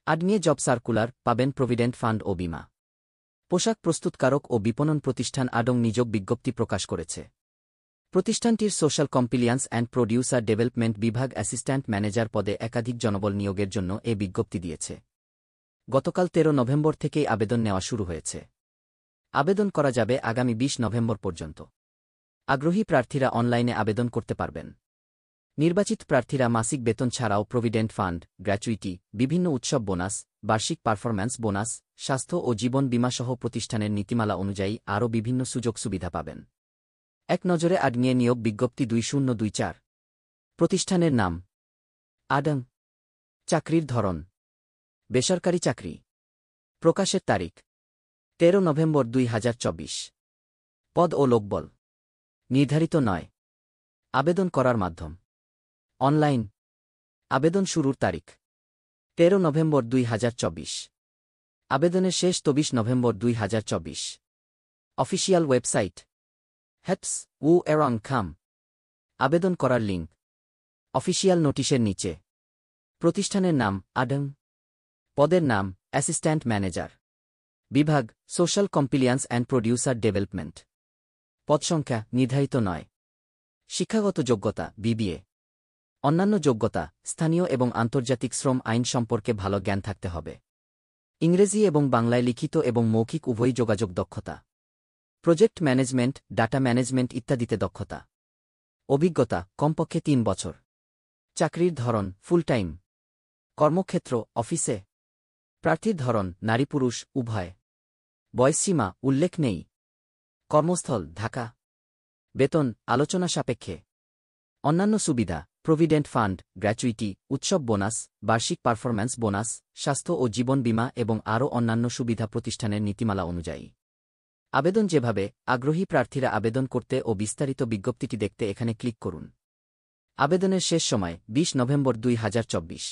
আড নিয়ে job circular পাবেন provident fund ও বীমা। পোশাক প্রস্তুতকারক ও বিপণন প্রতিষ্ঠান আডং নিয়োগ বিজ্ঞপ্তি প্রকাশ করেছে। প্রতিষ্ঠানটির সোশ্যাল কমপ্লিয়ান্স অ্যান্ড প্রডিউসার ডেভেলপমেন্ট বিভাগ অ্যাসিস্ট্যান্ট ম্যানেজার পদে একাধিক জনবল নিয়োগের জন্য এ বিজ্ঞপ্তি দিয়েছে। গতকাল 13 নভেম্বর থেকেই আবেদন নেওয়া শুরু হয়েছে। আবেদন করা যাবে আগামী 20 নভেম্বর পর্যন্ত। আগ্রহী প্রার্থীরা অনলাইনে আবেদন করতে পারবেন। নির্বাচিত প্রার্থীরা মাসিক বেতন ছাড়াও প্রভিডেন্ট ফান্ড, গ্র্যাচুইটি, বিভিন্ন উৎসব বোনাস, বার্ষিক পারফরম্যান্স বোনাস, স্বাস্থ্য ও জীবন বীমাসহ প্রতিষ্ঠানের নীতিমালা অনুযায়ী আরও বিভিন্ন সুযোগ সুবিধা পাবেন। এক নজরে আড নিয়ে নিয়োগ বিজ্ঞপ্তি 2024। প্রতিষ্ঠানের নাম আডং। চাকরির ধরন বেসরকারি চাকরি। প্রকাশের তারিখ 13 নভেম্বর 2024। পদ ও লোকবল নির্ধারিত নয়। আবেদন করার মাধ্যম অনলাইন। আবেদন শুরুর তারিখ 13 নভেম্বর 2024। আবেদনের শেষ 24 নভেম্বর 2024। Official website heps.wu.erong.com। আবেদন করার লিঙ্ক অফিসিয়াল নোটিশের নিচে। প্রতিষ্ঠানের নাম আডং। পদের নাম অ্যাসিস্ট্যান্ট ম্যানেজার। বিভাগ সোশ্যাল কমপ্লিয়ান্স অ্যান্ড প্রডিউসার ডেভেলপমেন্ট। পদ সংখ্যা নির্ধারিত নয়। শিক্ষাগত যোগ্যতা বিবিএ। অন্যান্য যোগ্যতা স্থানীয় এবং আন্তর্জাতিক শ্রম আইন সম্পর্কে ভালো জ্ঞান থাকতে হবে। ইংরেজি এবং বাংলায় লিখিত এবং মৌখিক উভয়ই যোগাযোগ দক্ষতা। প্রজেক্ট ম্যানেজমেন্ট, ডাটা ম্যানেজমেন্ট ইত্যাদিতে দক্ষতা। অভিজ্ঞতা কমপক্ষে 3 বছর। চাকরির ধরন ফুল টাইম। কর্মক্ষেত্র অফিসে। প্রার্থীর ধরন নারী পুরুষ উভয়। বয়সসীমা উল্লেখ নেই। কর্মস্থল ঢাকা। বেতন আলোচনা সাপেক্ষে। অন্যান্য সুবিধা প্রভিডেন্ট ফান্ড, গ্র্যাচুইটি, উৎসব বোনাস, বার্ষিক পারফরম্যান্স বোনাস, স্বাস্থ্য ও জীবন বীমা এবং আরও অন্যান্য সুবিধা প্রতিষ্ঠানের নীতিমালা অনুযায়ী। আবেদন যেভাবে আগ্রহী প্রার্থীরা আবেদন করতে ও বিস্তারিত বিজ্ঞপ্তিটি দেখতে এখানে ক্লিক করুন। আবেদনের শেষ সময় 20 নভেম্বর 2024।